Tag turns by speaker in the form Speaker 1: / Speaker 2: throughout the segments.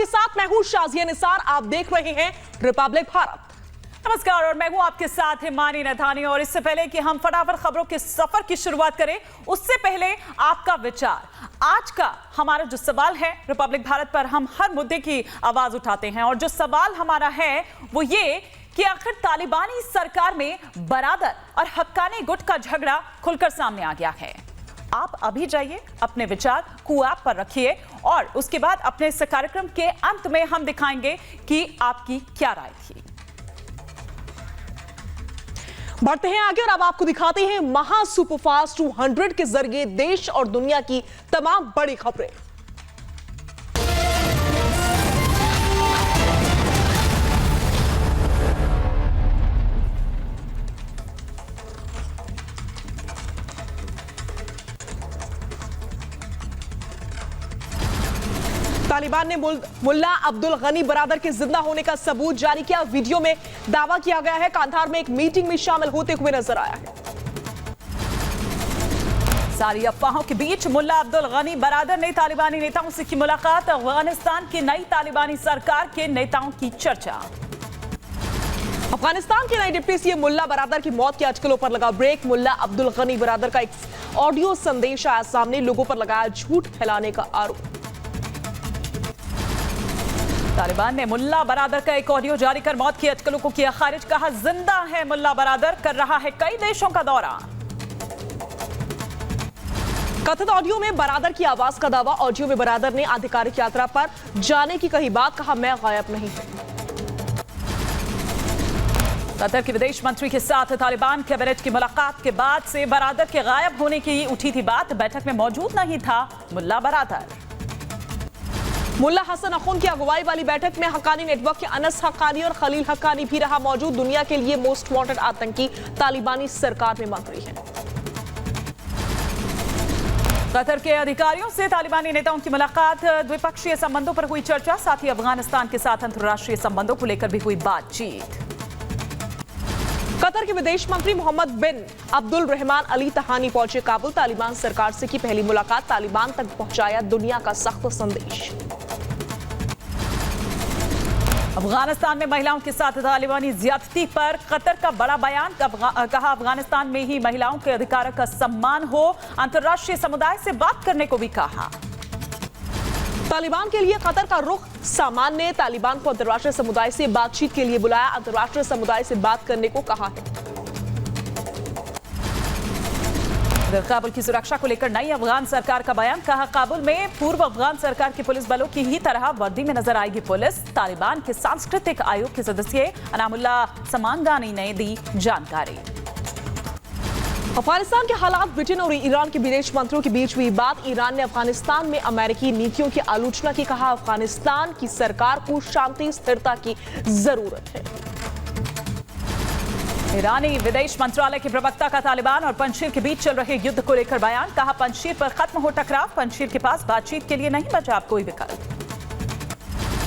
Speaker 1: आपके साथ मैं हूं शाजिया निसार। आप देख रहे हैं रिपब्लिक भारत।
Speaker 2: नमस्कार और मैं हूं आपके साथ हिमानी नथानी। और इससे पहले कि हम फटाफट खबरों के सफर की शुरुआत करें, उससे पहले आपका विचार। आज का हमारा जो सवाल है रिपब्लिक भारत पर, हम हर मुद्दे की आवाज उठाते हैं और जो सवाल हमारा है वो ये कि आखिर तालिबानी सरकार में बरादर और हक्कानी गुट का झगड़ा खुलकर सामने आ गया है। आप अभी जाइए, अपने विचार QApp पर रखिए और उसके बाद अपने इस कार्यक्रम के अंत में हम दिखाएंगे कि आपकी क्या राय थी।
Speaker 1: बढ़ते हैं आगे और अब आपको दिखाते हैं महा सुपरफास्ट 200 के जरिए देश और दुनिया की तमाम बड़ी खबरें। तालिबान ने मुल्ला अब्दुल गनी बरादर के जिंदा होने का सबूत जारी किया। वीडियो में दावा किया गया है कांधार में एक मीटिंग में शामिल होते हुए नजर आया है।
Speaker 2: सारी अफवाहों के बीच मुल्ला अब्दुल गनी बरादर ने तालिबानी नेताओं से की मुलाकात। अफगानिस्तान की नई तालिबानी सरकार के नेताओं की चर्चा।
Speaker 1: अफगानिस्तान के नए डिप्टी सीएम मुल्ला बरादर की मौत की अटकलों पर लगा ब्रेक। मुल्ला अब्दुल गनी बरादर का एक ऑडियो संदेश आया सामने, लोगों पर लगाया झूठ फैलाने का आरोप।
Speaker 2: तालिबान ने मुल्ला बरादर का एक ऑडियो जारी कर मौत की अटकलों को किया खारिज। कहा जिंदा है मुल्ला बरादर, कर रहा है कई देशों का दौरा।
Speaker 1: कथित ऑडियो में बरादर की आवाज का दावा। ऑडियो में बरादर ने आधिकारिक यात्रा पर जाने की कही बात, कहा मैं गायब नहीं हूं।
Speaker 2: कतर के विदेश मंत्री के साथ तालिबान कैबिनेट की मुलाकात के बाद से बरादर के गायब होने की उठी थी बात। बैठक में मौजूद नहीं था मुल्ला बरादर।
Speaker 1: मुल्ला हसन अखुन की अगुवाई वाली बैठक में हक्कानी नेटवर्क के अनस हक्कानी और खलील हक्कानी भी रहा मौजूद। दुनिया के लिए मोस्ट वांटेड आतंकी तालिबानी सरकार में मंत्री हैं।
Speaker 2: कतर के अधिकारियों से तालिबानी नेताओं की मुलाकात। द्विपक्षीय संबंधों पर हुई चर्चा, साथ ही अफगानिस्तान के साथ अंतर्राष्ट्रीय संबंधों को लेकर भी हुई बातचीत।
Speaker 1: कतर के विदेश मंत्री मोहम्मद बिन अब्दुल रहमान अली तहानी पहुंचे काबुल। तालिबान सरकार से की पहली मुलाकात, तालिबान तक पहुंचाया दुनिया का सख्त संदेश।
Speaker 2: अफगानिस्तान में महिलाओं के साथ तालिबानी ज्यादती पर कतर का बड़ा बयान। कहा अफगानिस्तान में ही महिलाओं के अधिकारों का सम्मान हो। अंतर्राष्ट्रीय समुदाय से बात करने को भी कहा।
Speaker 1: तालिबान के लिए कतर का रुख सामान्य। तालिबान को अंतर्राष्ट्रीय समुदाय से बातचीत के लिए बुलाया, अंतर्राष्ट्रीय समुदाय से बात करने को कहा है। काबुल की सुरक्षा को लेकर नई अफगान सरकार का बयान। कहा काबुल में पूर्व अफगान सरकार की पुलिस बलों की ही तरह वर्दी में नजर आएगी पुलिस। तालिबान के सांस्कृतिक आयोग के सदस्य अनामुल्ला समांगानी ने दी जानकारी। अफगानिस्तान के हालात, ब्रिटेन और ईरान के विदेश मंत्रियों के बीच हुई बात। ईरान ने अफगानिस्तान में अमेरिकी नीतियों की आलोचना की। कहा अफगानिस्तान की सरकार को शांति स्थिरता की जरूरत है।
Speaker 2: ईरानी विदेश मंत्रालय के प्रवक्ता का तालिबान और पंजशीर के बीच चल रहे युद्ध को लेकर बयान। कहा पंजशीर पर खत्म हो टकराव, पंजशीर के पास बातचीत के लिए नहीं बचा अब कोई विकल्प।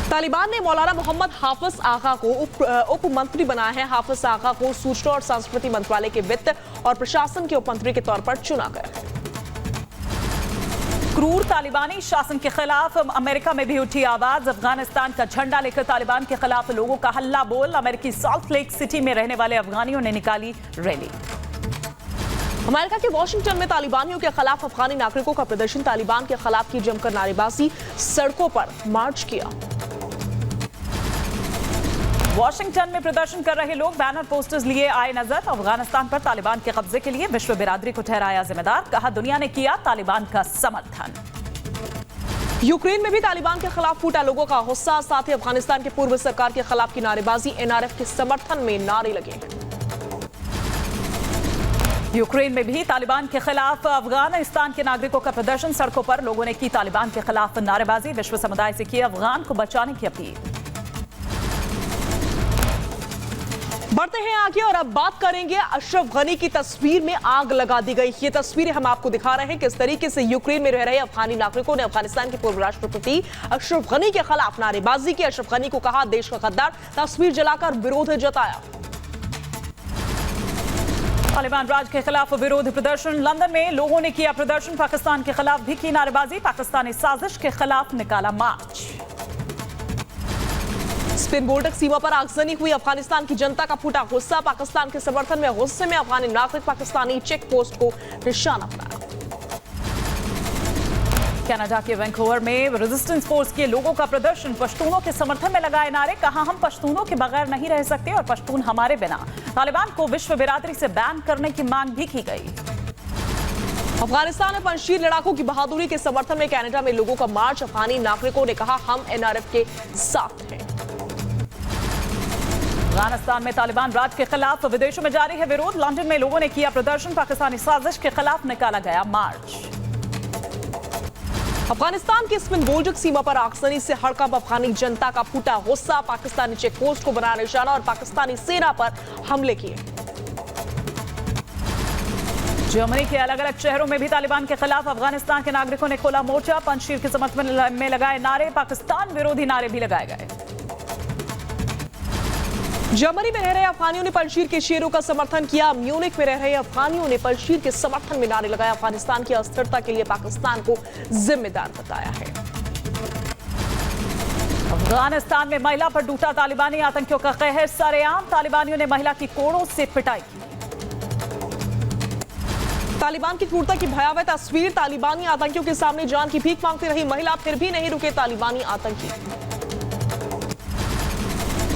Speaker 1: तालिबान ने मौलाना मोहम्मद हाफिज आगा को उप मंत्री बनाया है। हाफिज आगा को सूचना और संस्कृति मंत्रालय के वित्त और प्रशासन के उप मंत्री के तौर पर चुना गया है।
Speaker 2: क्रूर तालिबानी शासन के खिलाफ अमेरिका में भी उठी आवाज। अफगानिस्तान का झंडा लेकर तालिबान के खिलाफ लोगों का हल्ला बोल। अमेरिकी सॉल्ट लेक सिटी में रहने वाले अफगानियों ने निकाली रैली।
Speaker 1: अमेरिका के वॉशिंगटन में तालिबानियों के खिलाफ अफगानी नागरिकों का प्रदर्शन। तालिबान के खिलाफ की जमकर नारेबाजी, सड़कों पर मार्च किया।
Speaker 2: वॉशिंगटन में प्रदर्शन कर रहे लोग बैनर पोस्टर्स लिए आए नजर। अफगानिस्तान पर तालिबान के कब्जे के लिए विश्व बिरादरी को ठहराया जिम्मेदार। कहा दुनिया ने किया तालिबान का समर्थन।
Speaker 1: यूक्रेन में भी तालिबान के खिलाफ फूटा लोगों का गुस्सा, साथ ही अफगानिस्तान के पूर्व सरकार के खिलाफ की नारेबाजी। एनआरएफ के समर्थन में नारे लगे।
Speaker 2: यूक्रेन में भी तालिबान के खिलाफ अफगानिस्तान के नागरिकों का प्रदर्शन। सड़कों पर लोगों ने की तालिबान के खिलाफ नारेबाजी। विश्व समुदाय से की अफगान को बचाने की अपील।
Speaker 1: बढ़ते हैं आगे और अब बात करेंगे अशरफ गनी की तस्वीर में आग लगा दी गई। ये तस्वीरें हम आपको दिखा रहे हैं किस तरीके से यूक्रेन में रह रहे अफगानी नागरिकों ने अफगानिस्तान के पूर्व राष्ट्रपति अशरफ गनी के खिलाफ नारेबाजी की। अशरफ गनी को कहा देश का गद्दार, तस्वीर जलाकर विरोध जताया।
Speaker 2: तालिबान राज के खिलाफ विरोध प्रदर्शन। लंदन में लोगों ने किया प्रदर्शन। पाकिस्तान के खिलाफ भी की नारेबाजी। पाकिस्तानी साजिश के खिलाफ निकाला मार्च।
Speaker 1: स्पिन बोल्डक सीमा पर आगजनी हुई, अफगानिस्तान की जनता का फूटा गुस्सा, पाकिस्तान के समर्थन में गुस्से में अफगानी नागरिक पाकिस्तानी चेक पोस्ट को निशाना बनाया।
Speaker 2: कनाडा के वैंकूवर में रेजिस्टेंस फोर्स के लोगों का प्रदर्शन, पश्तूनों के समर्थन में लगाए नारे, कहा हम पश्तूनों के बगैर नहीं रह सकते और पश्तून हमारे बिना। तालिबान को विश्व बिरादरी से बैन करने की मांग भी की गई।
Speaker 1: अफगानिस्तान में पंजशीर लड़ाकों की बहादुरी के समर्थन में कनाडा में लोगों का मार्च, अफगानी नागरिकों ने कहा हम एनआरएफ के साथ हैं।
Speaker 2: अफगानिस्तान में तालिबान राज के खिलाफ विदेशों में जारी है विरोध, लंदन में लोगों ने किया प्रदर्शन, पाकिस्तानी साजिश के खिलाफ निकाला गया मार्च।
Speaker 1: अफगानिस्तान की स्पिन बोल्डक सीमा पर आगजनी से हड़कंप, अफगानी जनता का फूटा गुस्सा, पाकिस्तानी चेक पोस्ट को बनाया निशाना और पाकिस्तानी सेना पर हमले किए।
Speaker 2: जर्मनी के अलग अलग शहरों में भी तालिबान के खिलाफ अफगानिस्तान के नागरिकों ने खोला मोर्चा, पंजशीर के समर्थन में लगाए नारे, पाकिस्तान विरोधी नारे भी लगाए गए।
Speaker 1: जर्मनी में रह रहे अफगानियों ने पंजशीर के शेरों का समर्थन किया, म्यूनिख में रह रहे अफगानियों ने पंजशीर के समर्थन में नारे लगाए, अफगानिस्तान की अस्थिरता के लिए पाकिस्तान को जिम्मेदार बताया है।
Speaker 2: अफगानिस्तान में महिला पर टूटा तालिबानी आतंकियों का कहर सरेआम, तालिबानियों ने महिला की कोड़ों से पिटाई की।
Speaker 1: तालिबान की क्रूरता की भयावह तस्वीर, तालिबानी आतंकियों के सामने जान की भीख मांगती रही महिला, फिर भी नहीं रुके तालिबानी आतंकी।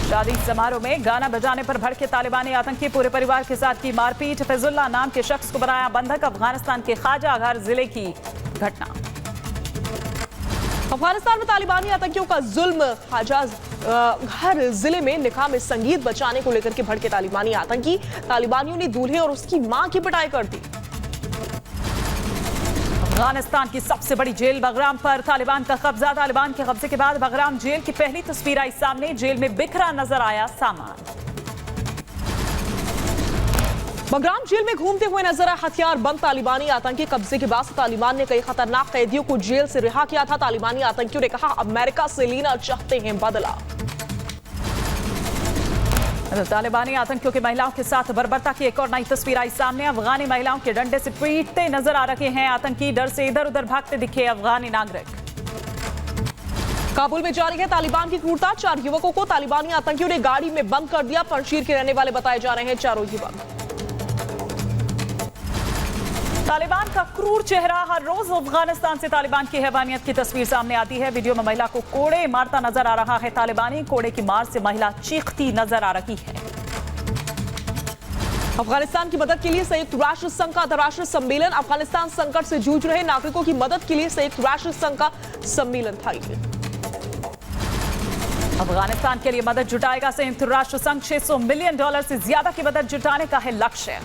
Speaker 2: शादी समारोह में गाना बजाने पर भड़के तालिबानी आतंकी, पूरे परिवार के साथ की मारपीट, फैजुल्लाह नाम के शख्स को बनाया बंधक, अफगानिस्तान के ख्वाजा घर जिले की घटना।
Speaker 1: अफगानिस्तान में तालिबानी आतंकियों का जुल्म, ख्वाजा घर जिले में निकाह में संगीत बचाने को लेकर के भड़के तालिबानी आतंकी, तालिबानियों ने दूल्हे और उसकी मां की पिटाई कर दी।
Speaker 2: अफगानिस्तान की सबसे बड़ी जेल बगराम पर तालिबान का कब्जा, तालिबान के कब्जे के बाद बगराम जेल की पहली तस्वीर आई सामने, जेल में बिखरा नजर आया सामान।
Speaker 1: बगराम जेल में घूमते हुए नजर आए हथियार बंद तालिबानी आतंकी, कब्जे के बाद तालिबान ने कई खतरनाक कैदियों को जेल से रिहा किया था। तालिबानी आतंकियों ने कहा अमेरिका से लेना चाहते हैं बदला।
Speaker 2: तालिबानी आतंकियों की महिलाओं के साथ बर्बरता की एक और नई तस्वीर आई सामने, अफगानी महिलाओं के डंडे से पीटते नजर आ रहे हैं आतंकी, डर से इधर उधर भागते दिखे अफगानी नागरिक।
Speaker 1: काबुल में जारी है तालिबान की क्रूरता, 4 युवकों को तालिबानी आतंकियों ने गाड़ी में बंद कर दिया, पंजशीर के रहने वाले बताए जा रहे हैं चारों युवक।
Speaker 2: तालिबान का क्रूर चेहरा, हर रोज अफगानिस्तान से तालिबान की हैवानियत की तस्वीर सामने आती है। वीडियो में महिला को कोड़े मारता नजर आ रहा है तालिबानी, कोड़े की मार से महिला चीखती नजर आ रही है।
Speaker 1: अफगानिस्तान की मदद के लिए संयुक्त राष्ट्र संघ का अंतर्राष्ट्रीय सम्मेलन, अफगानिस्तान संकट से जूझ रहे नागरिकों की मदद के लिए संयुक्त राष्ट्र संघ का सम्मेलन था।
Speaker 2: अफगानिस्तान के लिए मदद जुटाएगा संयुक्त राष्ट्र संघ, $600 मिलियन से ज्यादा की मदद जुटाने का है लक्ष्य।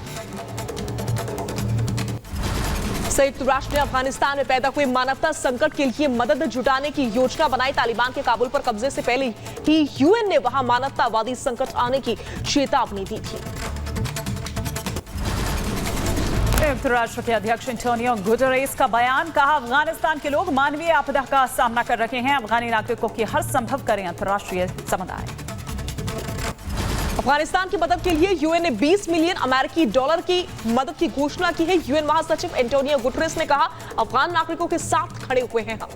Speaker 1: संयुक्त राष्ट्र ने अफगानिस्तान में पैदा हुए मानवता संकट के लिए मदद जुटाने की योजना बनाई। तालिबान के काबुल पर कब्जे से पहले ही यूएन ने वहां मानवतावादी संकट आने की चेतावनी दी थी।
Speaker 2: संयुक्त राष्ट्र के अध्यक्ष एंटोनियो गुटेरेस का बयान, कहा अफगानिस्तान के लोग मानवीय आपदा का सामना कर रहे हैं, अफगानी नागरिकों की हर संभव करें अंतर्राष्ट्रीय समुदाय।
Speaker 1: अफगानिस्तान की मदद के लिए यूएन ने $20 मिलियन अमेरिकी डॉलर की मदद की घोषणा की है। यूएन महासचिव एंटोनियो गुटेरेस ने कहा अफगान नागरिकों के साथ खड़े हुए हैं हम।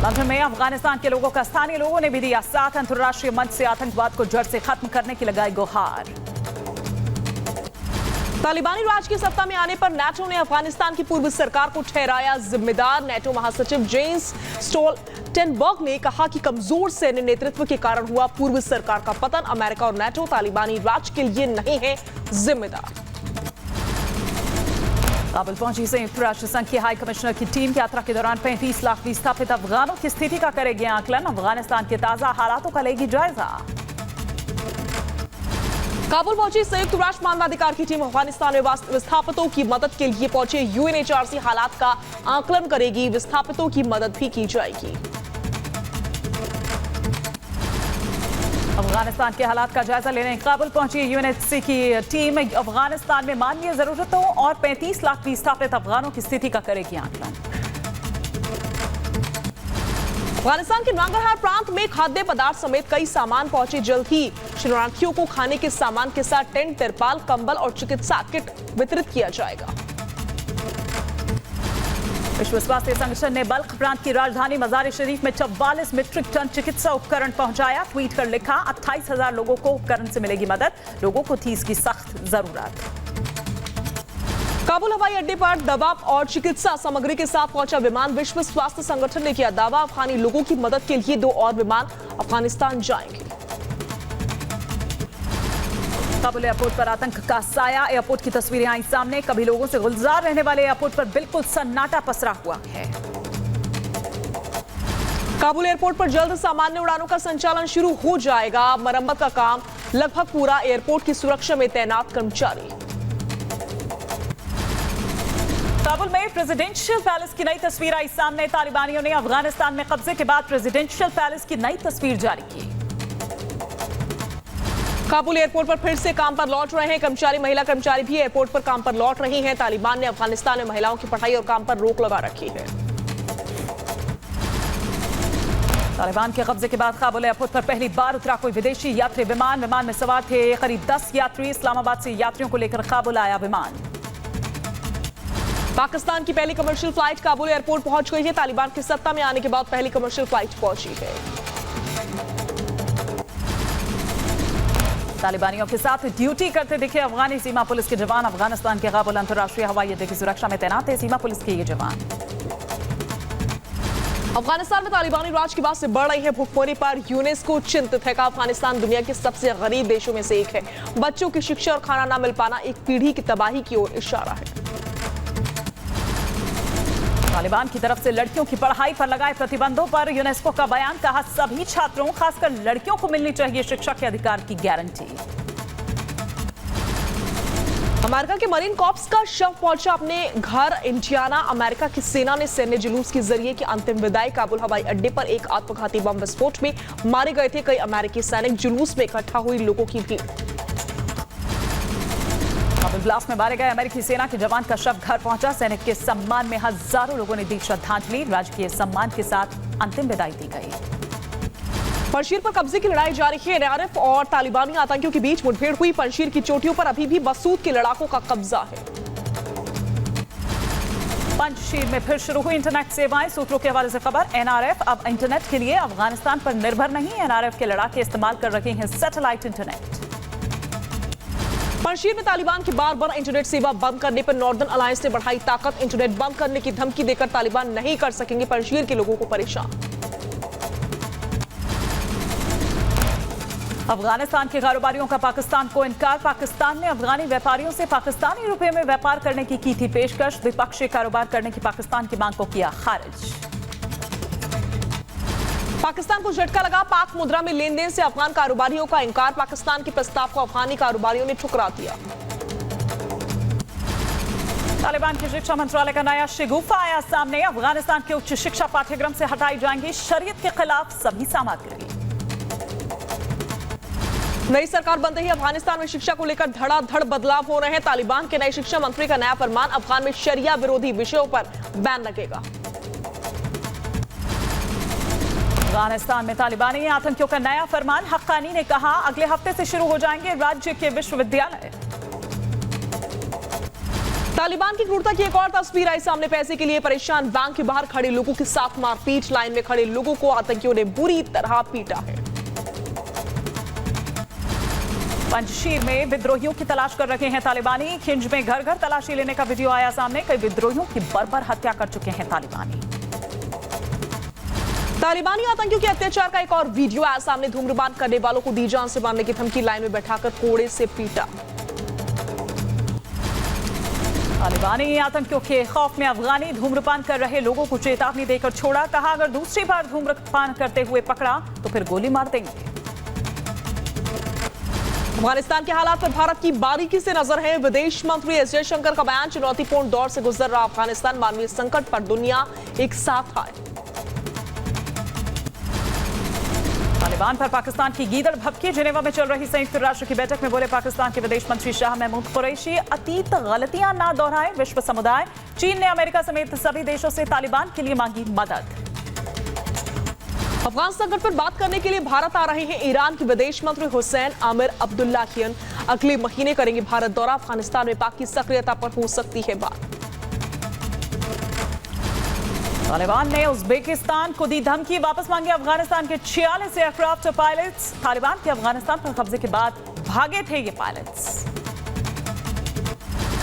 Speaker 2: लंदन में अफगानिस्तान के लोगों का स्थानीय लोगों ने भी दिया साथ, अंतर्राष्ट्रीय मंच से आतंकवाद को जड़ से खत्म करने की लगाई गुहार।
Speaker 1: तालिबानी राज की सत्ता में आने पर नेटो ने अफगानिस्तान की पूर्व सरकार को ठहराया जिम्मेदार। नेटो महासचिव जेंस स्टोल्टेनबर्ग ने कहा कि कमजोर सैन्य नेतृत्व के कारण हुआ पूर्व सरकार का पतन, अमेरिका और नेटो तालिबानी राज के लिए नहीं है जिम्मेदार।
Speaker 2: काबुल पहुंची संयुक्त राष्ट्र संघ की हाई कमिश्नर की टीम यात्रा के दौरान 35 लाख विस्थापित अफगानों की स्थिति का करेगी आकलन, अफगानिस्तान के ताजा हालातों का लेगी जायजा।
Speaker 1: काबुल पहुंची संयुक्त राष्ट्र मानवाधिकार की टीम अफगानिस्तान में विस्थापितों की मदद के लिए पहुंचे। यूएनएचआरसी हालात का आकलन करेगी, विस्थापितों की मदद भी की जाएगी।
Speaker 2: अफगानिस्तान के हालात का जायजा लेने काबुल पहुंची यूएनएचसी की टीम अफगानिस्तान में मानवीय जरूरतों और 35 लाख विस्थापित अफगानों की स्थिति का करेगी आकलन।
Speaker 1: अफगानिस्तान के नांगरहार प्रांत में खाद्य पदार्थ समेत कई सामान पहुंचे। जल्द ही शरणार्थियों को खाने के सामान के साथ टेंट, तिरपाल, कंबल और चिकित्सा किट वितरित किया जाएगा।
Speaker 2: विश्व स्वास्थ्य संगठन ने बल्ख प्रांत की राजधानी मजार शरीफ में 44 मिट्रिक टन चिकित्सा उपकरण पहुंचाया। ट्वीट कर लिखा, 28,000 लोगों को उपकरण से मिलेगी मदद, लोगों को थी इसकी सख्त जरूरत।
Speaker 1: काबुल हवाई अड्डे पर दवा और चिकित्सा सामग्री के साथ पहुंचा विमान। विश्व स्वास्थ्य संगठन ने किया दावा, अफगानी लोगों की मदद के लिए 2 और विमान अफगानिस्तान जाएंगे।
Speaker 2: काबुल एयरपोर्ट पर आतंक का साया, एयरपोर्ट की तस्वीरें आई सामने। कभी लोगों से गुलजार रहने वाले एयरपोर्ट पर बिल्कुल सन्नाटा पसरा हुआ है।
Speaker 1: काबुल एयरपोर्ट पर जल्द सामान्य उड़ानों का संचालन शुरू हो जाएगा। मरम्मत का काम लगभग पूरा, एयरपोर्ट की सुरक्षा में तैनात कर्मचारी।
Speaker 2: काबुल में प्रेसिडेंशियल पैलेस की नई तस्वीर आई सामने। तालिबानियों ने अफगानिस्तान में कब्जे के बाद प्रेसिडेंशियल पैलेस की नई तस्वीर जारी की।
Speaker 1: काबुल एयरपोर्ट पर फिर से काम पर लौट रहे हैं कर्मचारी। महिला कर्मचारी भी एयरपोर्ट पर काम पर लौट रही हैं। तालिबान ने अफगानिस्तान में महिलाओं की पढ़ाई और काम पर रोक लगा रखी है।
Speaker 2: तालिबान के कब्जे के बाद काबुल एयरपोर्ट पर पहली बार उतरा कोई विदेशी यात्री विमान। विमान में सवार थे करीब 10 यात्री। इस्लामाबाद से यात्रियों को लेकर काबुल आया विमान।
Speaker 1: पाकिस्तान की पहली कमर्शियल फ्लाइट काबुल एयरपोर्ट पहुंच गई है। तालिबान की सत्ता में आने के बाद पहली कमर्शियल फ्लाइट पहुंची है।
Speaker 2: तालिबानियों के साथ ड्यूटी करते दिखे अफगानी सीमा पुलिस के जवान। अफगानिस्तान के काबुल अंतर्राष्ट्रीय हवाई अड्डे की सुरक्षा में तैनात है सीमा पुलिस के ये जवान।
Speaker 1: अफगानिस्तान में तालिबानी राज की बात से बढ़ रही है भुखमरी पर। यूनेस्को चिंतित है कि अफगानिस्तान दुनिया के सबसे गरीब देशों में से एक है। बच्चों की शिक्षा और खाना न मिल पाना एक पीढ़ी की तबाही की ओर इशारा है।
Speaker 2: तालिबान की तरफ से लड़कियों की पढ़ाई पर लगाए प्रतिबंधों पर यूनेस्को का बयान। कहा, सभी छात्रों खासकर लड़कियों को मिलनी चाहिए शिक्षा के अधिकार की गारंटी।
Speaker 1: अमेरिका के मरीन कॉर्प्स का शव पहुंचा अपने घर इंडियाना। अमेरिका की सेना ने सैन्य जुलूस के जरिए की अंतिम विदाई। काबुल हवाई अड्डे पर एक आत्मघाती बम विस्फोट में मारे गए थे कई अमेरिकी सैनिक। जुलूस में इकट्ठा हुई लोगों की भीड़। काबुल ब्लास्ट में मारे गए अमेरिकी सेना के जवान का शव घर पहुंचा। सैनिक के सम्मान में हजारों लोगों ने दी श्रद्धांजलि। राजकीय सम्मान के साथ अंतिम विदाई दी गई। पंजशीर पर कब्जे की लड़ाई जारी है। एनआरएफ और तालिबानी आतंकियों के बीच मुठभेड़ हुई। पंजशीर की चोटियों पर अभी भी मसूद के लड़ाकों का कब्जा है।
Speaker 2: पंजशीर में फिर शुरू हुई इंटरनेट सेवाएं। सूत्रों के हवाले से खबर, एनआरएफ अब इंटरनेट के लिए अफगानिस्तान पर निर्भर नहीं। एनआरएफ के लड़ाके इस्तेमाल कर रहे हैं सैटेलाइट इंटरनेट।
Speaker 1: पंजशीर में तालिबान की बार-बार इंटरनेट सेवा बंद करने पर नॉर्दर्न अलायंस ने बढ़ाई ताकत। इंटरनेट बंद करने की धमकी देकर तालिबान नहीं कर सकेंगे पंजशीर के लोगों को परेशान।
Speaker 2: अफगानिस्तान के कारोबारियों का पाकिस्तान को इनकार। पाकिस्तान ने अफगानी व्यापारियों से पाकिस्तानी रुपए में व्यापार करने की थी पेशकश। द्विपक्षीय कारोबार करने की पाकिस्तान की मांग को किया खारिज।
Speaker 1: पाकिस्तान को झटका लगा। पाक मुद्रा में लेन देन से अफगान कारोबारियों का इंकार। पाकिस्तान के प्रस्ताव को अफगानी कारोबारियों ने ठुकरा दिया।
Speaker 2: तालिबान के शिक्षा मंत्रालय का नया शिगुफा आया सामने। अफगानिस्तान के उच्च शिक्षा पाठ्यक्रम से हटाई जाएंगी शरीयत के खिलाफ सभी सामग्री।
Speaker 1: नई सरकार बन रही। अफगानिस्तान में शिक्षा को लेकर धड़ाधड़ बदलाव हो रहे हैं। तालिबान के नए शिक्षा मंत्री का नया फरमान, अफगान में शरिया विरोधी विषयों पर बैन लगेगा।
Speaker 2: अफगानिस्तान में तालिबानी आतंकियों का नया फरमान। हक्कानी ने कहा, अगले हफ्ते से शुरू हो जाएंगे राज्य के विश्वविद्यालय।
Speaker 1: तालिबान की क्रूरता की एक और तस्वीर आई सामने। पैसे के लिए परेशान बैंक के बाहर खड़े लोगों के साथ मारपीट। लाइन में खड़े लोगों को आतंकियों ने बुरी तरह पीटा है।
Speaker 2: पंजशीर में विद्रोहियों की तलाश कर रहे हैं तालिबानी। खिंज में घर घर तलाशी लेने का वीडियो आया सामने। कई विद्रोहियों की बर्बर हत्या कर चुके हैं तालिबानी।
Speaker 1: तालिबानी आतंकियों के अत्याचार का एक और वीडियो आया सामने। धूम्रपान करने वालों को दी जान से मारने की धमकी। लाइन में बैठाकर कोड़े से पीटा।
Speaker 2: तालिबानी आतंकियों के खौफ में अफगानी धूम्रपान कर रहे लोगों को चेतावनी देकर छोड़ा। कहा, अगर दूसरी बार धूम्रपान करते हुए पकड़ा तो फिर गोली मार देंगे।
Speaker 1: अफगानिस्तान के हालात पर भारत की बारीकी से नजर है। विदेश मंत्री एस जयशंकर का बयान, चुनौतीपूर्ण दौर से गुजर रहा अफगानिस्तान, मानवीय संकट पर दुनिया एक साथ आए।
Speaker 2: तालिबान पर पाकिस्तान की गीदड़ भभकी। जिनेवा में चल रही संयुक्त राष्ट्र की बैठक में बोले पाकिस्तान के विदेश मंत्री शाह महमूद कुरैशी, अतीत गलतियां ना दोहराए विश्व समुदाय। चीन ने अमेरिका समेत सभी देशों से तालिबान के लिए मांगी मदद।
Speaker 1: अफगान संकट पर बात करने के लिए भारत आ रहे हैं ईरान के विदेश मंत्री हुसैन आमिर अब्दुल्लाहियन। अगले महीने करेंगे भारत दौरा। अफगानिस्तान में पाक की सक्रियता पर हो सकती है बात।
Speaker 2: तालिबान ने उज्बेकिस्तान को दी धमकी, वापस मांगे अफगानिस्तान के 46 एयरक्राफ्ट और पायलट्स। तालिबान के अफगानिस्तान पर कब्जे के बाद भागे थे ये पायलट्स।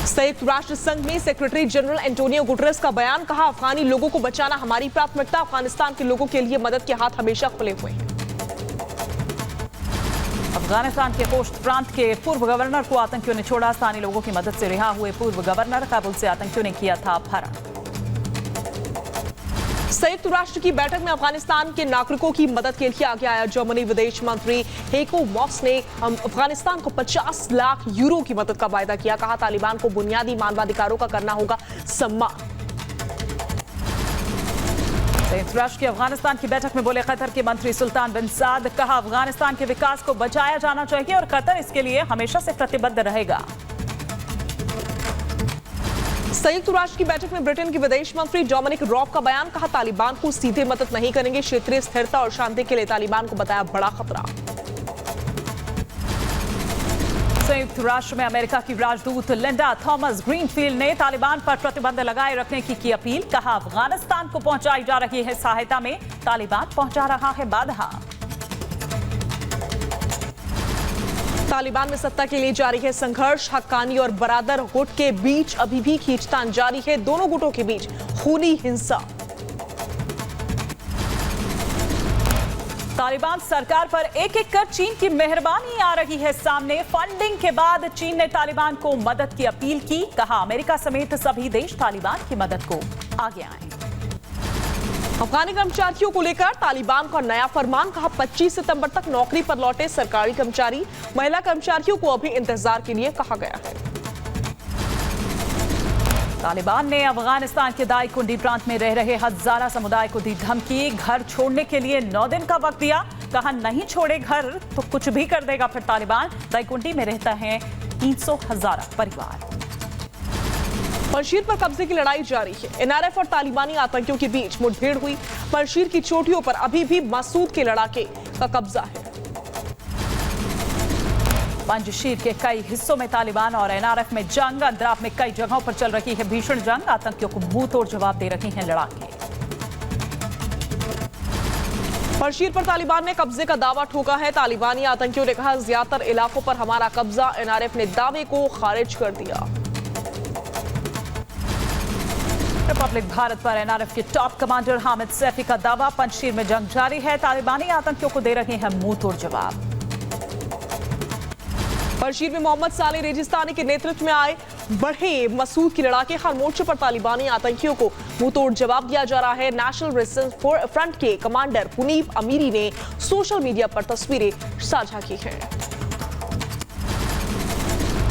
Speaker 1: संयुक्त राष्ट्र संघ में सेक्रेटरी जनरल एंटोनियो गुटरेस का बयान, कहा अफगानी लोगों को बचाना हमारी प्राथमिकता, अफगानिस्तान के लोगों के लिए मदद के हाथ हमेशा खुले हुए हैं।
Speaker 2: अफगानिस्तान के पोस्ट प्रांत के पूर्व गवर्नर को आतंकियों ने छोड़ा, स्थानीय लोगों की मदद से रिहा हुए पूर्व गवर्नर, काबुल से आतंकियों ने किया था अपहरण।
Speaker 1: संयुक्त राष्ट्र की बैठक में अफगानिस्तान के नागरिकों की मदद के लिए आगे आया जर्मनी विदेश मंत्री हेको मॉस ने अफगानिस्तान को 50 लाख यूरो की मदद का वायदा किया, कहा तालिबान को बुनियादी मानवाधिकारों का करना होगा सम्मान।
Speaker 2: संयुक्त राष्ट्र की अफगानिस्तान की बैठक में बोले कतर के मंत्री सुल्तान बिन साद, कहा अफगानिस्तान के विकास को बचाया जाना चाहिए और कतर इसके लिए हमेशा से प्रतिबद्ध रहेगा।
Speaker 1: संयुक्त राष्ट्र की बैठक में ब्रिटेन के विदेश मंत्री डोमिनिक रॉब का बयान, कहा तालिबान को सीधे मदद नहीं करेंगे, क्षेत्रीय स्थिरता और शांति के लिए तालिबान को बताया बड़ा खतरा।
Speaker 2: संयुक्त राष्ट्र में अमेरिका की राजदूत लिंडा थॉमस ग्रीनफील्ड ने तालिबान पर प्रतिबंध लगाए रखने की अपील, कहा अफगानिस्तान को पहुंचाई जा रही है सहायता में तालिबान पहुंचा रहा है बाधा। तालिबान में सत्ता के लिए जारी है संघर्ष, हक्कानी और बरादर गुट के बीच अभी भी खींचतान जारी है, दोनों गुटों के बीच खूनी हिंसा। तालिबान सरकार पर एक एक कर चीन की मेहरबानी आ रही है सामने, फंडिंग के बाद चीन ने तालिबान को मदद की अपील की, कहा अमेरिका समेत सभी देश तालिबान की मदद को आगे आए। अफगानी कर्मचारियों को लेकर तालिबान का नया फरमान, कहा 25 सितंबर तक नौकरी पर लौटे सरकारी कर्मचारी, महिला कर्मचारियों को अभी इंतजार के लिए कहा गया है। तालिबान ने अफगानिस्तान के दाईकुंडी प्रांत में रह रहे हजारा समुदाय को दी धमकी, घर छोड़ने के लिए 9 दिन का वक्त दिया, कहा नहीं छोड़े घर तो कुछ भी कर देगा फिर तालिबान। दाईकुंडी में रहता है 300 हजारा परिवार। पंजशीर पर कब्जे की लड़ाई जारी है, एनआरएफ और तालिबानी आतंकियों के बीच मुठभेड़ हुई। पंजशीर की चोटियों पर अभी भी मसूद के लड़ाके का कब्जा है। पंजशीर के कई हिस्सों में तालिबान और एनआरएफ में जंग, अंद्राफ में कई जगहों पर चल रही है भीषण जंग, आतंकियों को मुंह तोड़ जवाब दे रहे हैं लड़ाके। पंजशीर पर तालिबान ने कब्जे का दावा ठोका है, तालिबानी आतंकियों ने कहा ज्यादातर इलाकों पर हमारा कब्जा, एनआरएफ ने दावे को खारिज कर दिया। रिपब्लिक भारत पर एनआरएफ के टॉप कमांडर हामिद सैफी का दावा, पंजशीर में जंग जारी है, तालिबानी आतंकियों को दे रहे हैं मुंह तोड़ जवाब। पंजशीर में मोहम्मद साले रेजिस्तानी के नेतृत्व में आए बढ़े मसूद की लड़ाके, हर मोर्चे पर तालिबानी आतंकियों को मुंह तोड़ जवाब दिया जा रहा है। नेशनल रेजिस्टेंस फ्रंट के कमांडर पुनीब अमीरी ने सोशल मीडिया पर तस्वीरें साझा की हैं।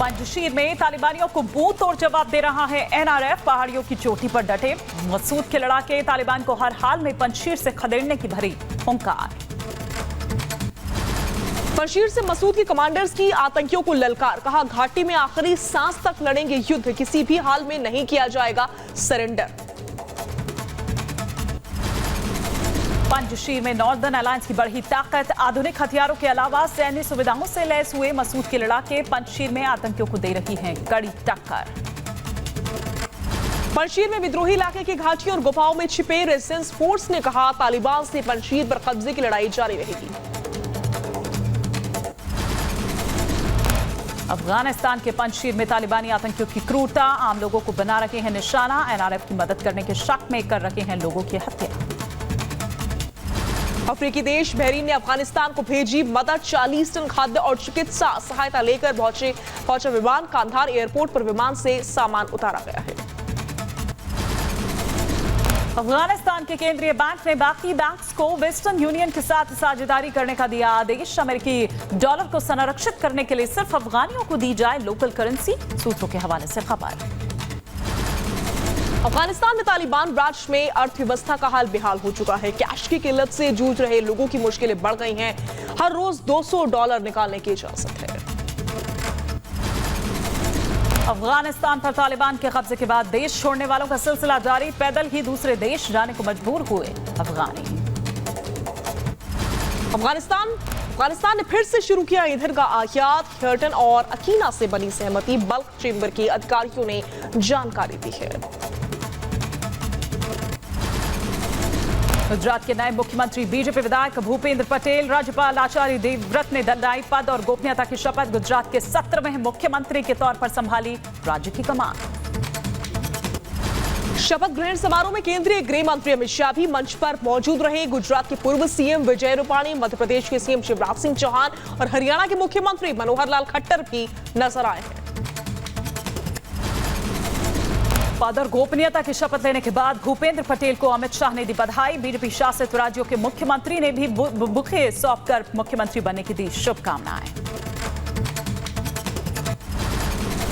Speaker 2: पंजशीर में तालिबानियों को मुंह तोड़ जवाब दे रहा है एनआरएफ, पहाड़ियों की चोटी पर डटे मसूद के लड़ाके, तालिबान को हर हाल में पंजशीर से खदेड़ने की भरी हुंकार। पंजशीर से मसूद के कमांडर्स की आतंकियों को ललकार, कहा घाटी में आखिरी सांस तक लड़ेंगे युद्ध, किसी भी हाल में नहीं किया जाएगा सरेंडर। पंजशीर में नॉर्दर्न अलायंस की बढ़ी ताकत, आधुनिक हथियारों के अलावा सैन्य सुविधाओं से लैस हुए मसूद के लड़ाके पंजशीर में आतंकियों को दे रही हैं कड़ी टक्कर। पंजशीर में विद्रोही इलाके की घाटियों और गुफाओं में छिपे रेजिस्टेंस फोर्स ने कहा तालिबान से पंजशीर पर कब्जे की लड़ाई जारी रहेगी। अफगानिस्तान के पंजशीर में तालिबानी आतंकियों की क्रूरता, आम लोगों को बना रहे हैं निशाना, एनआरएफ की मदद करने के शक में कर रहे हैं लोगों की हत्या। अफ्रीकी देश बहरीन ने अफगानिस्तान को भेजी मदद, 40 टन खाद्य और चिकित्सा सहायता लेकर पहुंचा विमान, कांधार एयरपोर्ट पर विमान से सामान उतारा गया है। अफगानिस्तान के केंद्रीय बैंक ने बाकी बैंक्स को वेस्टर्न यूनियन के साथ साझेदारी करने का दिया आदेश, अमेरिकी डॉलर को संरक्षित करने के लिए सिर्फ अफगानियों को दी जाए लोकल करेंसी, सूत्रों के हवाले से खबर। अफगानिस्तान में तालिबान राज में अर्थव्यवस्था का हाल बेहाल हो चुका है, कैश की किल्लत से जूझ रहे लोगों की मुश्किलें बढ़ गई हैं, हर रोज $200 निकालने की इजाजत है। अफगानिस्तान पर तालिबान के कब्जे के बाद देश छोड़ने वालों का सिलसिला जारी, पैदल ही दूसरे देश जाने को मजबूर हुए अफगानी। अफगानिस्तान ने फिर से शुरू किया ईंधन का आयात, हिल्टन और अकीना से बनी सहमति, बल्क चेंबर के अधिकारियों ने जानकारी दी है। गुजरात के नए मुख्यमंत्री बीजेपी विधायक भूपेंद्र पटेल। राज्यपाल आचार्य देवव्रत ने दंडाई पद और गोपनीयता की शपथ। गुजरात के 17वें मुख्यमंत्री के तौर पर संभाली राज्य की कमान।
Speaker 1: शपथ ग्रहण समारोह में केंद्रीय गृह मंत्री अमित शाह भी मंच पर मौजूद रहे। गुजरात के पूर्व सीएम विजय रूपाणी, मध्य प्रदेश के सीएम शिवराज सिंह चौहान और हरियाणा के मुख्यमंत्री मनोहर लाल खट्टर भी नजर आए हैं।
Speaker 2: पद और गोपनीयता की शपथ लेने के बाद भूपेंद्र पटेल को अमित शाह ने दी बधाई। बीजेपी शासित राज्यों के मुख्यमंत्री ने भी बुखे सौंपकर मुख्यमंत्री बनने की दी शुभकामनाएं।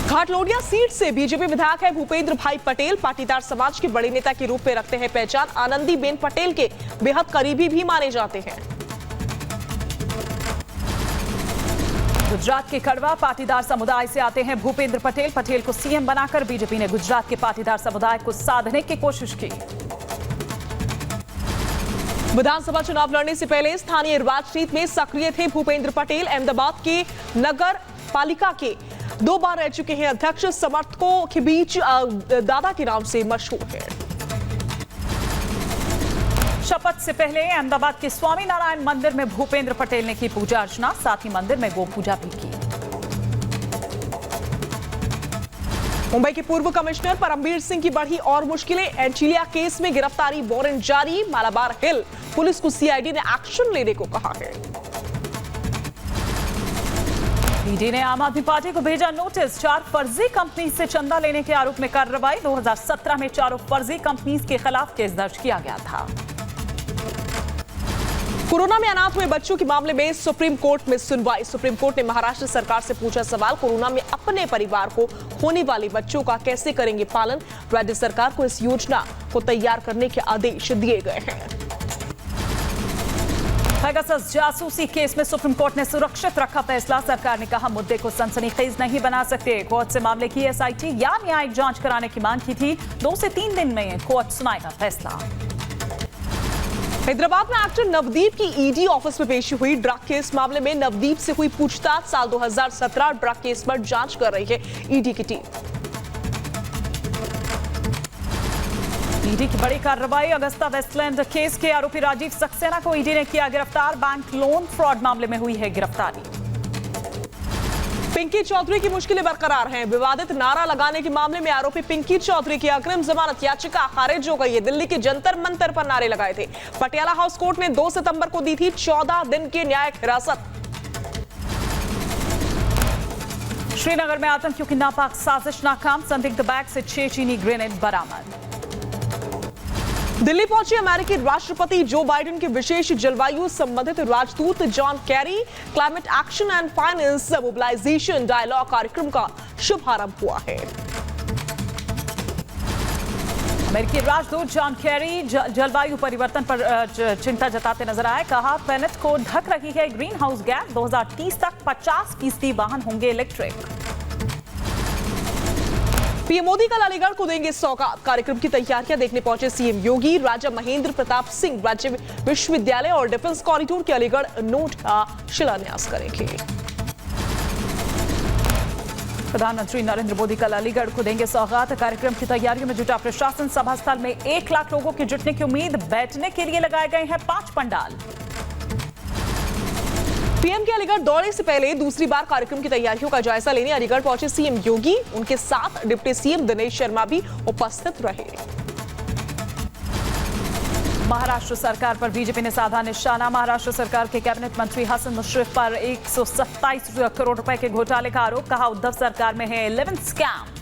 Speaker 1: घाटलोडिया सीट से बीजेपी विधायक है भूपेंद्र भाई पटेल। पाटीदार समाज के बड़े नेता के रूप में रखते हैं पहचान। आनंदीबेन पटेल के बेहद करीबी भी माने जाते हैं।
Speaker 2: गुजरात के कड़वा पाटीदार समुदाय से आते हैं भूपेंद्र पटेल। पटेल को सीएम बनाकर बीजेपी ने गुजरात के पाटीदार समुदाय को साधने की कोशिश की।
Speaker 1: विधानसभा चुनाव लड़ने से पहले स्थानीय राजनीति में सक्रिय थे भूपेंद्र पटेल। अहमदाबाद के नगर पालिका के 2 बार रह चुके हैं अध्यक्ष। समर्थकों के बीच दादा के नाम से मशहूर है।
Speaker 2: शपथ से पहले अहमदाबाद के स्वामी नारायण मंदिर में भूपेंद्र पटेल ने की पूजा अर्चना। साथ ही मंदिर में गो पूजा भी की।
Speaker 1: मुंबई के पूर्व कमिश्नर परमबीर सिंह की बढ़ी और मुश्किलें। एंटीलिया केस में गिरफ्तारी वारंट जारी। मालाबार हिल पुलिस को सीआईडी ने एक्शन लेने को कहा है।
Speaker 2: ईडी ने आम आदमी पार्टी को भेजा नोटिस। 4 फर्जी कंपनी से चंदा लेने के आरोप में कार्रवाई। 2017 में 4 फर्जी कंपनी के खिलाफ केस दर्ज किया गया था।
Speaker 1: कोरोना में अनाथ हुए बच्चों के मामले में सुप्रीम कोर्ट में सुनवाई। सुप्रीम कोर्ट ने महाराष्ट्र सरकार से पूछा सवाल, कोरोना में अपने परिवार को होने वाले बच्चों का कैसे करेंगे पालन। राज्य सरकार को इस योजना को तैयार करने के आदेश दिए गए हैं।
Speaker 2: पेगासस जासूसी केस में सुप्रीम कोर्ट ने सुरक्षित रखा फैसला। सरकार ने कहा मुद्दे को सनसनीखेज नहीं बना सकते। कोर्ट से मामले की एसआईटी या न्यायिक जांच कराने की मांग की थी। 2 से 3 दिन में कोर्ट सुनाएगा फैसला।
Speaker 1: हैदराबाद में एक्टर नवदीप की ईडी ऑफिस में पेशी हुई। ड्रग केस मामले में नवदीप से हुई पूछताछ। साल 2017 ड्रग केस पर जांच कर रही है ईडी की टीम।
Speaker 2: ईडी की बड़ी कार्रवाई। अगस्ता वेस्टलैंड केस के आरोपी राजीव सक्सेना को ईडी ने किया गिरफ्तार। बैंक लोन फ्रॉड मामले में हुई है गिरफ्तारी।
Speaker 1: पिंकी चौधरी की मुश्किलें बरकरार हैं। विवादित नारा लगाने के मामले में आरोपी पिंकी चौधरी की अग्रिम जमानत याचिका खारिज हो गई है। दिल्ली के जंतर मंतर पर नारे लगाए थे। पटियाला हाउस कोर्ट ने 2 सितंबर को दी थी 14 दिन की न्यायिक हिरासत।
Speaker 2: श्रीनगर में आतंकियों की नापाक साजिश नाकाम। संदिग्ध बैग से 6 चीनी ग्रेनेड बरामद।
Speaker 1: दिल्ली पहुंचे अमेरिकी राष्ट्रपति जो बाइडेन के विशेष जलवायु संबंधित राजदूत John Kerry. Climate action and finance mobilisation dialogue कार्यक्रम का शुभारंभ हुआ है।
Speaker 2: अमेरिकी राजदूत जॉन कैरी जलवायु परिवर्तन पर चिंता जताते नजर आए। कहा प्लेनेट को ढक रही है ग्रीन हाउस गैस। 2030 तक 50% वाहन होंगे इलेक्ट्रिक। पीएम मोदी कल अलीगढ़ को देंगे सौगात। कार्यक्रम की तैयारियां देखने पहुंचे सीएम योगी। राजा महेंद्र प्रताप सिंह राज्य विश्वविद्यालय और डिफेंस कॉरिडोर के अलीगढ़ नोड का शिलान्यास करेंगे। प्रधानमंत्री नरेंद्र मोदी कल अलीगढ़ को देंगे सौगात। कार्यक्रम की तैयारियों में जुटा प्रशासन। सभा स्थल में 1 लाख लोगों के जुटने की उम्मीद। बैठने के लिए लगाए गए हैं 5 पंडाल। पीएम के अलीगढ़ दौरे से पहले दूसरी बार कार्यक्रम की तैयारियों का जायजा लेने अलीगढ़ पहुंचे सीएम योगी। उनके साथ डिप्टी सीएम दिनेश शर्मा भी उपस्थित रहे। महाराष्ट्र सरकार पर बीजेपी ने साधा निशाना। महाराष्ट्र सरकार के कैबिनेट मंत्री हसन मुश्रीफ पर 127 करोड़ रुपए के घोटाले का आरोप। कहा उद्धव सरकार में है 11 स्कैम।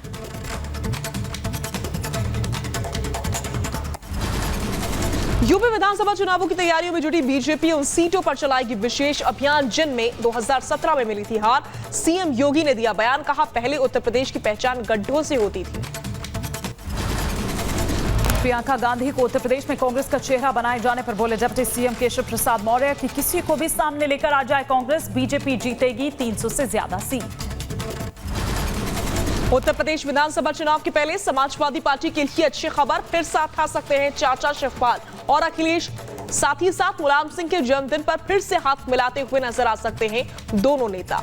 Speaker 2: यूपी विधानसभा चुनावों की तैयारियों में जुटी बीजेपी उन सीटों पर चलाएगी विशेष अभियान जिनमें 2017 में मिली थी हार। सीएम योगी ने दिया बयान। कहा पहले उत्तर प्रदेश की पहचान गड्ढों से होती थी। प्रियंका गांधी को उत्तर प्रदेश में कांग्रेस का चेहरा बनाए जाने पर बोले डिप्टी सीएम केशव प्रसाद मौर्य कि किसी को भी सामने लेकर आ जाए कांग्रेस, बीजेपी जीतेगी 300 से ज्यादा सीट। उत्तर प्रदेश विधानसभा चुनाव के पहले समाजवादी पार्टी के लिए अच्छी खबर। फिर साथ आ सकते हैं चाचा शिवपाल और अखिलेश। साथ ही साथ मुलायम सिंह के जन्मदिन पर फिर से हाथ मिलाते हुए नजर आ सकते हैं दोनों नेता।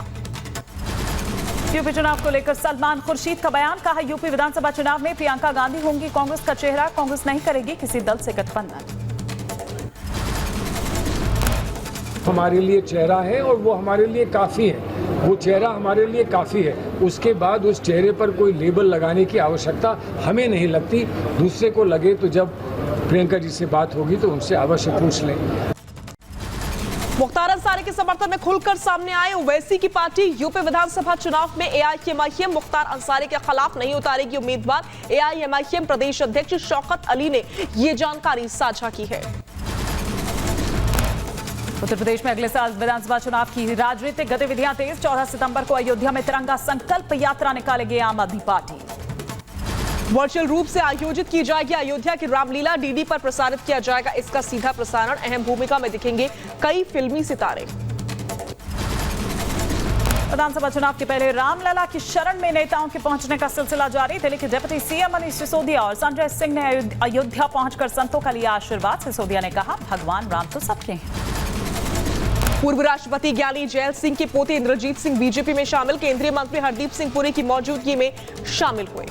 Speaker 2: यूपी चुनाव को लेकर सलमान खुर्शीद का बयान। कहा यूपी विधानसभा चुनाव में प्रियंका गांधी होंगी कांग्रेस का चेहरा। कांग्रेस नहीं करेगी किसी दल से गठबंधन।
Speaker 3: हमारे लिए चेहरा है और वो हमारे लिए काफ़ी है। वो चेहरा हमारे लिए काफ़ी है। उसके बाद उस चेहरे पर कोई लेबल लगाने की आवश्यकता हमें नहीं लगती। दूसरे को लगे तो जब प्रियंका जी से बात होगी तो उनसे अवश्य पूछ लें।
Speaker 1: मुख्तार अंसारी के समर्थन में खुलकर सामने आए ओवैसी की पार्टी। यूपी विधानसभा चुनाव में एआईएमआईएम मुख्तार अंसारी के खिलाफ नहीं उतारेगी उम्मीदवार। एआईएमआईएम प्रदेश अध्यक्ष शौकत अली ने ये जानकारी साझा की है।
Speaker 2: उत्तर प्रदेश में अगले साल विधानसभा चुनाव की राजनीतिक गतिविधियां तेज। 14 सितंबर को अयोध्या में तिरंगा संकल्प यात्रा निकालेगी आम आदमी पार्टी।
Speaker 1: वर्चुअल रूप से आयोजित की जाएगी अयोध्या की रामलीला। डीडी पर प्रसारित किया जाएगा इसका सीधा प्रसारण। अहम भूमिका में दिखेंगे कई फिल्मी सितारे।
Speaker 2: विधानसभा चुनाव के पहले रामलला की शरण में नेताओं के पहुंचने का सिलसिला जारी। दिल्ली के डिप्टी सीएम मनीष सिसोदिया और संजय सिंह ने अयोध्या पहुंचकर संतों का लिया आशीर्वाद। सिसोदिया ने कहा, भगवान राम तो सबके हैं।
Speaker 1: पूर्व राष्ट्रपति ज्ञानी जैल सिंह के पोते इंद्रजीत सिंह बीजेपी में शामिल। केंद्रीय मंत्री हरदीप सिंह पुरी की मौजूदगी में शामिल हुए।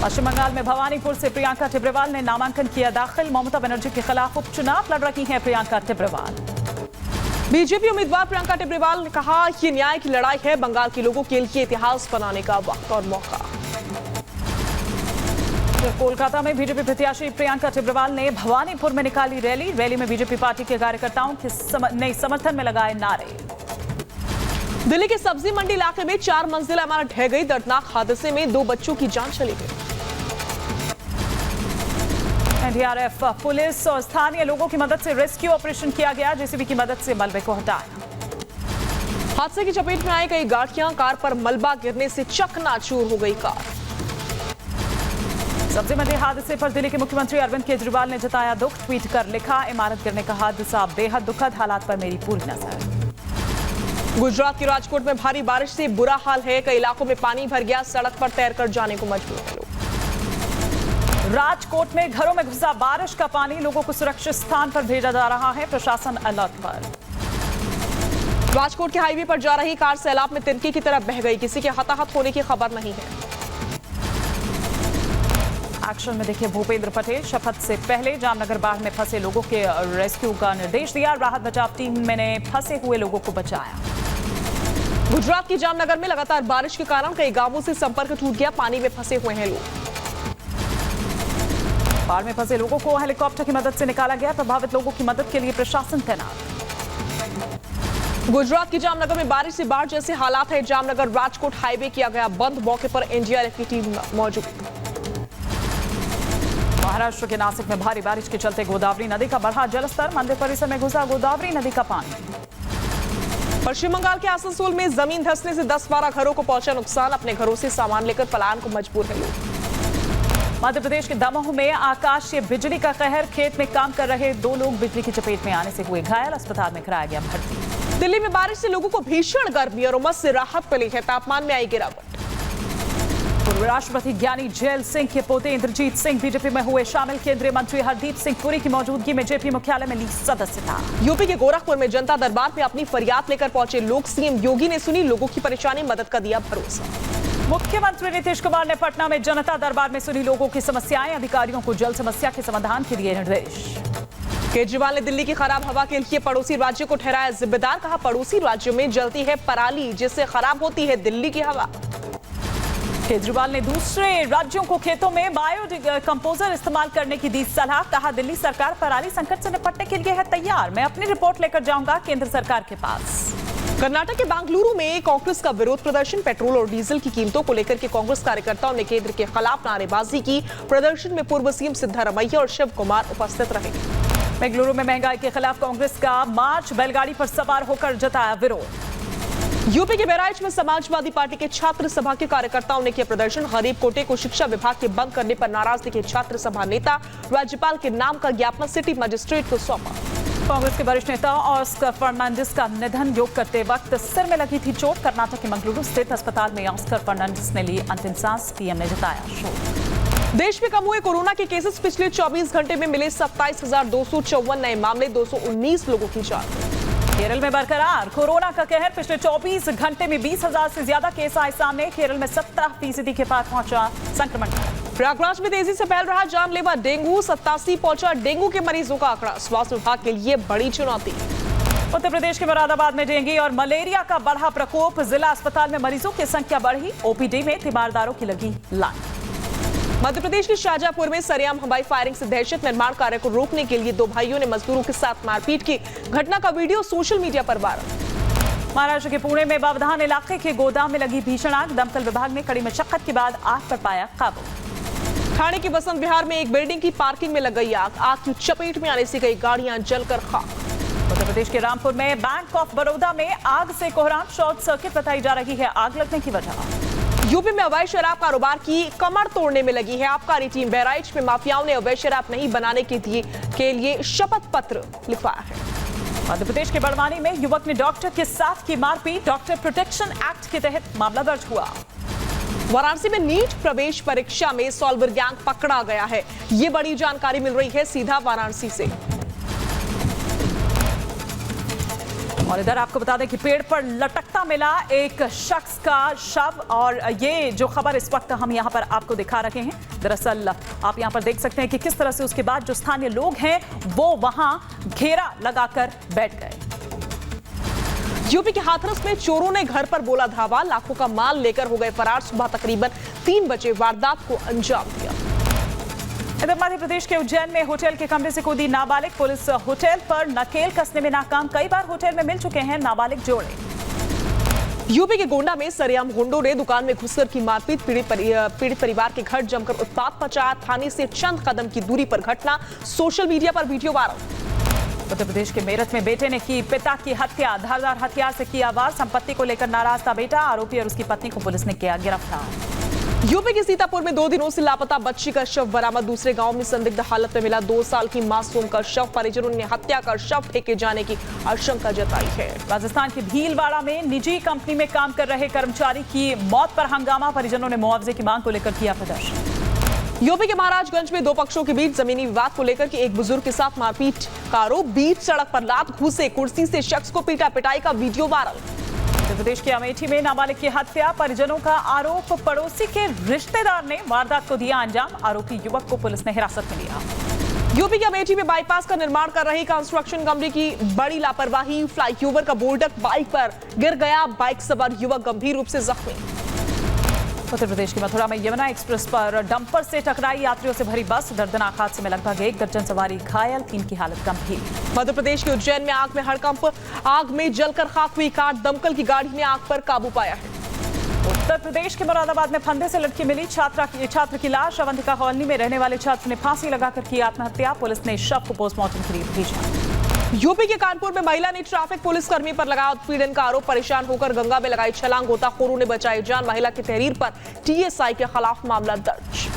Speaker 2: पश्चिम बंगाल में भवानीपुर से प्रियंका टिब्रेवाल ने नामांकन किया दाखिल। ममता बनर्जी के खिलाफ उपचुनाव लड़ रही हैं प्रियंका टिब्रेवाल।
Speaker 1: बीजेपी उम्मीदवार प्रियंका टिब्रेवाल ने कहा, ये न्याय की लड़ाई है। बंगाल के लोगों के लिए इतिहास बनाने का वक्त और मौका।
Speaker 2: कोलकाता में बीजेपी प्रत्याशी प्रियंका टिब्रेवाल ने भवानीपुर में निकाली रैली। रैली में बीजेपी पार्टी के कार्यकर्ताओं के समर्थन में लगाए नारे।
Speaker 1: दिल्ली के सब्जी मंडी इलाके में 4 मंजिला इमारत ढह गई। दर्दनाक हादसे में 2 बच्चों की जान चली गई।
Speaker 2: एनडीआरएफ, पुलिस और स्थानीय लोगों की मदद से रेस्क्यू ऑपरेशन किया गया। जेसीबी की मदद से मलबे को हटाया।
Speaker 1: हादसे की चपेट में आई कई गाड़ियां। कार पर मलबा गिरने से चकनाचूर हो गई कार।
Speaker 2: सब्जी मंडी हादसे पर दिल्ली के मुख्यमंत्री अरविंद केजरीवाल ने जताया दुख। ट्वीट कर लिखा, इमारत गिरने का हादसा बेहद दुखद। हालात पर मेरी पूरी नजर।
Speaker 1: गुजरात के राजकोट में भारी बारिश से बुरा हाल है। कई इलाकों में पानी भर गया। सड़क पर तैरकर जाने को मजबूर हैं लोग।
Speaker 2: राजकोट में घरों में घुसा बारिश का पानी। लोगों को सुरक्षित स्थान पर भेजा जा रहा है। प्रशासन अलर्ट पर।
Speaker 1: राजकोट के हाईवे पर जा रही कार सैलाब में तिनके की तरह बह गई। किसी के हताहत होने की खबर नहीं है।
Speaker 2: एक्शन में देखिए भूपेंद्र पटेल। शपथ से पहले जामनगर बाढ़ में फंसे लोगों के रेस्क्यू का निर्देश दिया। राहत बचाव टीम ने फंसे हुए लोगों को बचाया।
Speaker 1: गुजरात की जामनगर में लगातार बारिश के कारण कई गांवों से संपर्क टूट गया। पानी में फंसे हुए हैं लोग।
Speaker 2: बाढ़ में फंसे लोगों को हेलीकॉप्टर की मदद से निकाला गया। प्रभावित लोगों की मदद के लिए प्रशासन तैनात।
Speaker 1: गुजरात की जामनगर में बारिश से बाढ़ जैसे हालात है। जामनगर राजकोट हाईवे किया गया बंद। मौके पर एनडीआरएफ की टीम मौजूद।
Speaker 2: महाराष्ट्र के नासिक में भारी बारिश के चलते गोदावरी नदी का बढ़ा जलस्तर। मंदिर परिसर में घुसा गोदावरी नदी का पानी।
Speaker 1: पश्चिम बंगाल के आसनसोल में जमीन धंसने से 10-12 घरों को पहुंचा नुकसान। अपने घरों से सामान लेकर पलायन को मजबूर है लोग।
Speaker 2: मध्य प्रदेश के दमोह में आकाशीय बिजली का कहर। खेत में काम कर रहे 2 लोग बिजली की चपेट में आने से हुए घायल। अस्पताल में कराया गया भर्ती।
Speaker 1: दिल्ली में बारिश से लोगों को भीषण गर्मी और उमस से राहत मिली है। तापमान में आई गिरावट।
Speaker 2: पूर्व राष्ट्रपति ज्ञानी जैल सिंह के पोते इंद्रजीत सिंह बीजेपी में हुए शामिल। केंद्रीय मंत्री हरदीप सिंह पुरी की मौजूदगी में जेपी मुख्यालय में ली सदस्यता।
Speaker 1: यूपी के गोरखपुर में जनता दरबार में अपनी फरियाद लेकर पहुंचे लोग। सीएम योगी ने सुनी लोगों की परेशानी, मदद का दिया भरोसा।
Speaker 2: मुख्यमंत्री नीतीश कुमार ने पटना में जनता दरबार में सुनी लोगों की समस्याएं। अधिकारियों को जल समस्या के समाधान के दिए निर्देश।
Speaker 1: केजरीवाल ने दिल्ली की खराब हवा के लिए पड़ोसी राज्य को ठहराया जिम्मेदार। कहा, पड़ोसी राज्यों में जलती है पराली, जिससे खराब होती है दिल्ली की हवा।
Speaker 2: केजरीवाल ने दूसरे राज्यों को खेतों में बायो कंपोजर इस्तेमाल करने की दी सलाह। कहा, दिल्ली सरकार पराली संकट से निपटने के लिए है तैयार। मैं अपनी रिपोर्ट लेकर जाऊंगा केंद्र सरकार के पास।
Speaker 1: कर्नाटक के बेंगलुरु में कांग्रेस का विरोध प्रदर्शन। पेट्रोल और डीजल की कीमतों को लेकर के कांग्रेस कार्यकर्ताओं ने केंद्र के खिलाफ नारेबाजी की। प्रदर्शन में पूर्व सीएम सिद्धरमैया और शिव कुमार उपस्थित रहे।
Speaker 2: बेंगलुरु में महंगाई के खिलाफ कांग्रेस का मार्च। बैलगाड़ी पर सवार होकर जताया विरोध।
Speaker 1: यूपी के बहराइच में समाजवादी पार्टी के छात्र सभा के कार्यकर्ताओं ने किया प्रदर्शन। गरीब कोटे को शिक्षा विभाग के बंद करने पर नाराज दिखे छात्र सभा नेता। राज्यपाल के नाम का ज्ञापन सिटी मजिस्ट्रेट को सौंपा।
Speaker 2: कांग्रेस के वरिष्ठ नेता ऑस्कर फर्नांडिस का निधन। योग करते वक्त सिर में लगी थी चोट। कर्नाटक के मंगलुरु स्थित अस्पताल में ऑस्कर फर्नांडिस ने ली अंतिम सांस। पीएम ने जताया शोक। देश में कम हुए कोरोना के केसेस। पिछले 24 घंटे में मिले 27,254 नए मामले। 219 लोगों की जान। केरल में बरकरार कोरोना का कहर। पिछले 24 घंटे में 20,000 से ज्यादा केस आए सामने। केरल में 70% के पार पहुंचा संक्रमण।
Speaker 1: प्रयागराज में तेजी से फैल रहा जानलेवा डेंगू, 87 पहुंचा डेंगू के मरीजों का आंकड़ा। स्वास्थ्य विभाग के लिए बड़ी चुनौती।
Speaker 2: उत्तर प्रदेश के मुरादाबाद में डेंगू और मलेरिया का बढ़ा प्रकोप, जिला अस्पताल में मरीजों की संख्या बढ़ी, ओपीडी में तीमारदारों की लगी लाइन।
Speaker 1: मध्य प्रदेश के शाहजहांपुर में सरेआम हवाई फायरिंग से दहशत, निर्माण कार्य को रोकने के लिए दो भाइयों ने मजदूरों के साथ मारपीट की। घटना का वीडियो सोशल मीडिया पर वायरल।
Speaker 2: महाराष्ट्र के पुणे में बावधान इलाके के गोदाम में लगी भीषण आग, दमकल विभाग ने कड़ी मशक्कत के बाद आग पर पाया काबू।
Speaker 1: ठाणे के बसंत विहार में एक बिल्डिंग की पार्किंग में लग गई आग। आग की चपेट में आने से कई गाड़ियां जलकर खाक।
Speaker 2: उत्तर प्रदेश के रामपुर में बैंक ऑफ बड़ौदा में आग से कोहराम, शॉर्ट सर्किट बताई जा रही है आग लगने की वजह।
Speaker 1: यूपी में अवैध शराब कारोबार की कमर तोड़ने में लगी है आबकारी टीम। बहराइच में माफियाओं ने अवैध शराब नहीं बनाने के लिए शपथ पत्र लिखवाया है।
Speaker 2: मध्य प्रदेश के बड़वानी में युवक ने डॉक्टर के साथ की मारपीट, डॉक्टर प्रोटेक्शन एक्ट के तहत मामला दर्ज हुआ।
Speaker 1: वाराणसी में नीट प्रवेश परीक्षा में सॉल्वर गैंग पकड़ा गया है। ये बड़ी जानकारी मिल रही है सीधा वाराणसी से।
Speaker 2: और इधर आपको बता दें कि पेड़ पर लटकता मिला एक शख्स का शव, और ये जो खबर इस वक्त हम यहां पर आपको दिखा रहे हैं, दरअसल आप यहां पर देख सकते हैं कि किस तरह से उसके बाद जो स्थानीय लोग हैं वो वहां घेरा लगाकर बैठ गए।
Speaker 1: यूपी के हाथरस में चोरों ने घर पर बोला धावा, लाखों का माल लेकर हो गए फरार। सुबह तकरीबन 3 बजे वारदात को अंजाम दिया।
Speaker 2: इधर मध्य प्रदेश के उज्जैन में होटल के कमरे से कूदी नाबालिग, पुलिस होटल पर नकेल कसने में नाकाम। कई बार होटल में मिल चुके हैं नाबालिग जोड़े।
Speaker 1: यूपी के गोंडा में सरेआम गुंडों ने दुकान में घुसकर की मारपीट, पीड़ित परिवार के घर जमकर उत्पात मचाया। थाने से चंद कदम की दूरी पर घटना, सोशल मीडिया पर वीडियो वायरल।
Speaker 2: उत्तर प्रदेश के मेरठ में बेटे ने की पिता की हत्या, धारदार हथियार से किया वार। संपत्ति को लेकर नाराज था बेटा, आरोपी और उसकी पत्नी को पुलिस ने किया गिरफ्तार।
Speaker 1: यूपी के सीतापुर में 2 दिनों से लापता बच्ची का शव बरामद। दूसरे गांव में संदिग्ध हालत में मिला 2 साल की मासूम का शव। परिजनों ने हत्या कर शव फेंके जाने की आशंका जताई है।
Speaker 2: राजस्थान के भीलवाड़ा में निजी कंपनी में काम कर रहे कर्मचारी की मौत पर हंगामा, परिजनों ने मुआवजे की मांग को लेकर किया प्रदर्शन।
Speaker 1: यूपी के महाराजगंज में 2 पक्षों के बीच जमीनी विवाद को लेकर एक बुजुर्ग के साथ मारपीट का आरोप। बीच सड़क पर लात घुसे, कुर्सी से शख्स को पीटा, पिटाई का वीडियो वायरल।
Speaker 2: उत्तर प्रदेश के अमेठी में नाबालिग की हत्या, परिजनों का आरोप पड़ोसी के रिश्तेदार ने वारदात को दिया अंजाम। आरोपी युवक को पुलिस ने हिरासत में लिया।
Speaker 1: यूपी के अमेठी में बाईपास का निर्माण कर रही कंस्ट्रक्शन कंपनी की बड़ी लापरवाही, फ्लाईओवर का बोल्डर बाइक पर गिर गया। बाइक सवार युवक गंभीर रूप से जख्मी।
Speaker 2: उत्तर प्रदेश के मथुरा में यमुना एक्सप्रेस पर डंपर से टकराई यात्रियों से भरी बस, दर्दनाक हादसे में लगभग 1 दर्जन सवारी घायल, 3 की हालत गंभीर।
Speaker 1: मध्य प्रदेश के उज्जैन में आग में हड़कंप, आग में जलकर खाक हुई कार। दमकल की गाड़ी ने आग पर काबू पाया है।
Speaker 2: उत्तर प्रदेश के मुरादाबाद में फंदे से लटकी मिली छात्र की लाश। अवंतिका कॉलोनी में रहने वाले छात्र ने फांसी लगाकर की आत्महत्या, पुलिस ने शव को पोस्टमार्टम के लिए भेजा।
Speaker 1: यूपी के कानपुर में महिला ने ट्रैफिक पुलिस कर्मी पर लगाया उत्पीड़न का आरोप। परेशान होकर गंगा में लगाई छलांग, गोताखोरों ने बचाई जान। महिला की तहरीर पर टीएसआई के खिलाफ मामला दर्ज।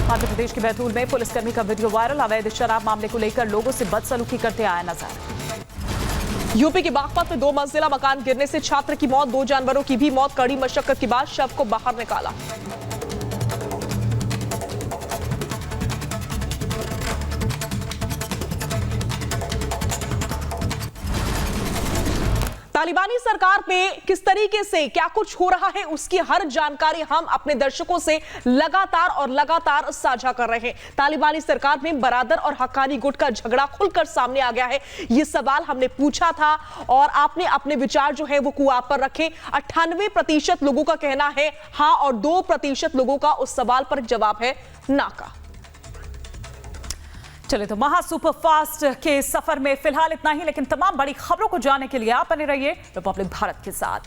Speaker 2: मध्य प्रदेश के बैतूल में पुलिसकर्मी का वीडियो वायरल, अवैध शराब मामले को लेकर लोगों से बदसलूकी करते आया नजर।
Speaker 1: यूपी के बागपत में 2 मंजिला मकान गिरने से छात्र की मौत, 2 जानवरों की भी मौत। कड़ी मशक्कत के बाद शव को बाहर निकाला। तालिबानी सरकार पे किस तरीके से क्या कुछ हो रहा है उसकी हर जानकारी हम अपने दर्शकों से लगातार साझा कर रहे हैं। तालिबानी सरकार में बरादर और हक्कानी गुट का झगड़ा खुलकर सामने आ गया है। ये सवाल हमने पूछा था और आपने अपने विचार जो है वो कुआं पर रखे। 98% लोगों का कहना है हां और 2% लोगों का उस सवाल पर जवाब है ना का।
Speaker 2: चले तो महा सुपरफास्ट के सफर में फिलहाल इतना ही, लेकिन तमाम बड़ी खबरों को जानने के लिए आप बने रहिए रिपब्लिक भारत के साथ।